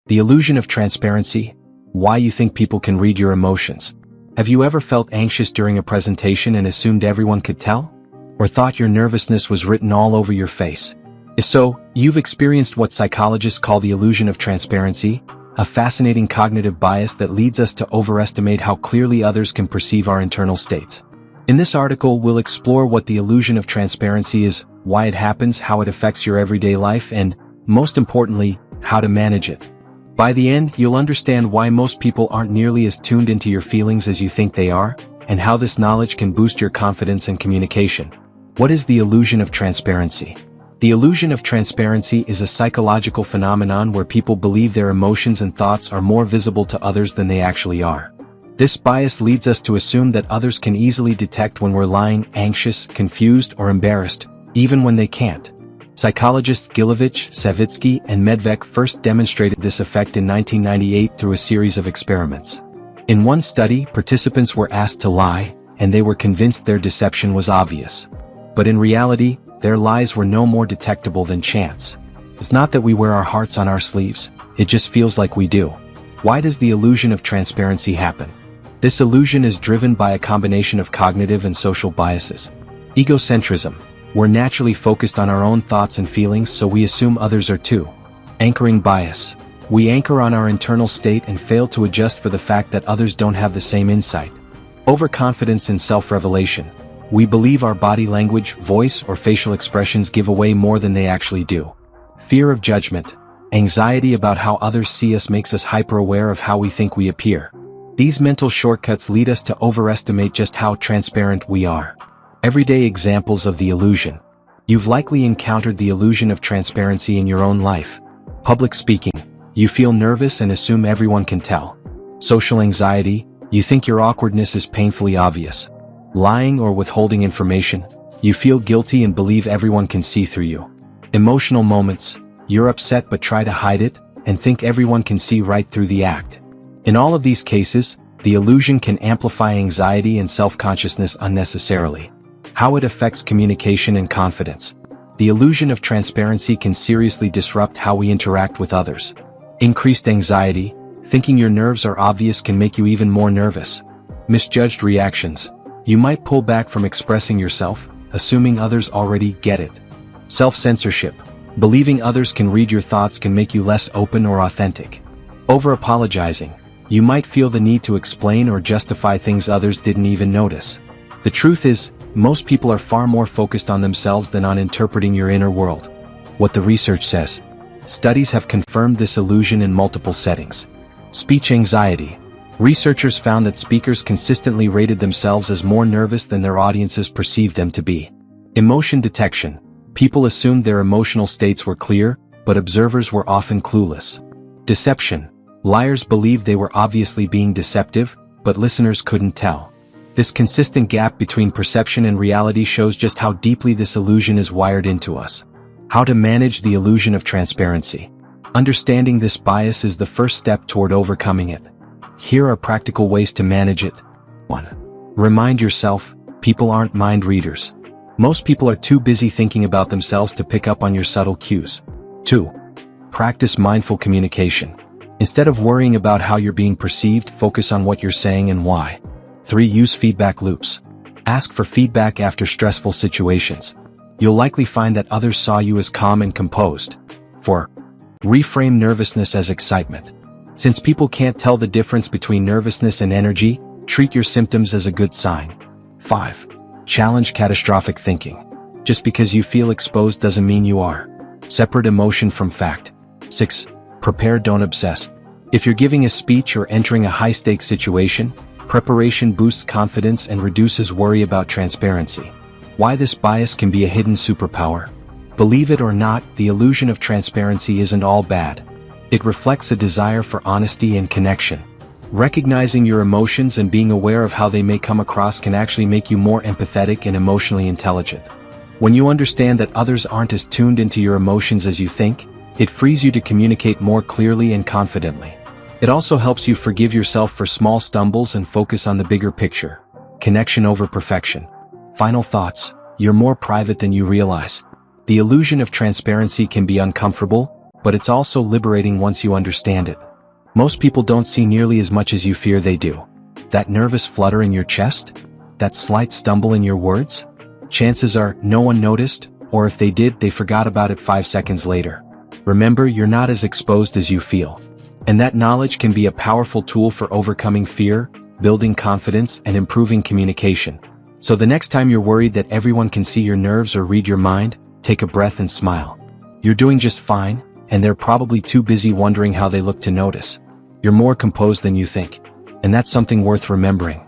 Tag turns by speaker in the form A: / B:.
A: The illusion of transparency. Why you think people can read your emotions. Have you ever felt anxious during a presentation and assumed everyone could tell? Or thought your nervousness was written all over your face? If so, you've experienced what psychologists call the illusion of transparency, a fascinating cognitive bias that leads us to overestimate how clearly others can perceive our internal states. In this article, we'll explore what the illusion of transparency is, why it happens, how it affects your everyday life, and, most importantly, how to manage it. By the end, you'll understand why most people aren't nearly as tuned into your feelings as you think they are, and how this knowledge can boost your confidence and communication. What is the illusion of transparency? The illusion of transparency is a psychological phenomenon where people believe their emotions and thoughts are more visible to others than they actually are. This bias leads us to assume that others can easily detect when we're lying, anxious, confused, or embarrassed, even when they can't. Psychologists Gilovich, Savitsky, and Medvec first demonstrated this effect in 1998 through a series of experiments. In one study, participants were asked to lie, and they were convinced their deception was obvious. But in reality, their lies were no more detectable than chance. It's not that we wear our hearts on our sleeves, it just feels like we do. Why does the illusion of transparency happen? This illusion is driven by a combination of cognitive and social biases. Egocentrism. We're naturally focused on our own thoughts and feelings, so we assume others are too. Anchoring bias. We anchor on our internal state and fail to adjust for the fact that others don't have the same insight. Overconfidence and self-revelation. We believe our body language, voice, or facial expressions give away more than they actually do. Fear of judgment. Anxiety about how others see us makes us hyper-aware of how we think we appear. These mental shortcuts lead us to overestimate just how transparent we are. Everyday examples of the illusion. You've likely encountered the illusion of transparency in your own life. Public speaking. You feel nervous and assume everyone can tell. Social anxiety. You think your awkwardness is painfully obvious. Lying or withholding information. You feel guilty and believe everyone can see through you. Emotional moments. You're upset but try to hide it, and think everyone can see right through the act. In all of these cases, the illusion can amplify anxiety and self-consciousness unnecessarily. How it affects communication and confidence. The illusion of transparency can seriously disrupt how we interact with others. Increased anxiety. Thinking your nerves are obvious can make you even more nervous. Misjudged reactions. You might pull back from expressing yourself, assuming others already get it. Self-censorship. Believing others can read your thoughts can make you less open or authentic. Over-apologizing. You might feel the need to explain or justify things others didn't even notice. The truth is, most people are far more focused on themselves than on interpreting your inner world. What the research says. Studies have confirmed this illusion in multiple settings. Speech anxiety. Researchers found that speakers consistently rated themselves as more nervous than their audiences perceived them to be. Emotion detection. People assumed their emotional states were clear, but observers were often clueless. Deception. Liars believed they were obviously being deceptive, but listeners couldn't tell. This consistent gap between perception and reality shows just how deeply this illusion is wired into us. How to manage the illusion of transparency. Understanding this bias is the first step toward overcoming it. Here are practical ways to manage it. 1. Remind yourself, people aren't mind readers. Most people are too busy thinking about themselves to pick up on your subtle cues. 2. Practice mindful communication. Instead of worrying about how you're being perceived, focus on what you're saying and why. 3. Use feedback loops. Ask for feedback after stressful situations. You'll likely find that others saw you as calm and composed. 4. Reframe nervousness as excitement. Since people can't tell the difference between nervousness and energy, treat your symptoms as a good sign. 5. Challenge catastrophic thinking. Just because you feel exposed doesn't mean you are. Separate emotion from fact. 6. Prepare, don't obsess. If you're giving a speech or entering a high-stakes situation, preparation boosts confidence and reduces worry about transparency. Why this bias can be a hidden superpower? Believe it or not, the illusion of transparency isn't all bad. It reflects a desire for honesty and connection. Recognizing your emotions and being aware of how they may come across can actually make you more empathetic and emotionally intelligent. When you understand that others aren't as tuned into your emotions as you think, it frees you to communicate more clearly and confidently. It also helps you forgive yourself for small stumbles and focus on the bigger picture. Connection over perfection. Final thoughts. You're more private than you realize. The illusion of transparency can be uncomfortable, but it's also liberating once you understand it. Most people don't see nearly as much as you fear they do. That nervous flutter in your chest? That slight stumble in your words? Chances are, no one noticed, or if they did, they forgot about it 5 seconds later. Remember, you're not as exposed as you feel. And that knowledge can be a powerful tool for overcoming fear, building confidence, and improving communication. So the next time you're worried that everyone can see your nerves or read your mind, take a breath and smile. You're doing just fine, and they're probably too busy wondering how they look to notice. You're more composed than you think. And that's something worth remembering.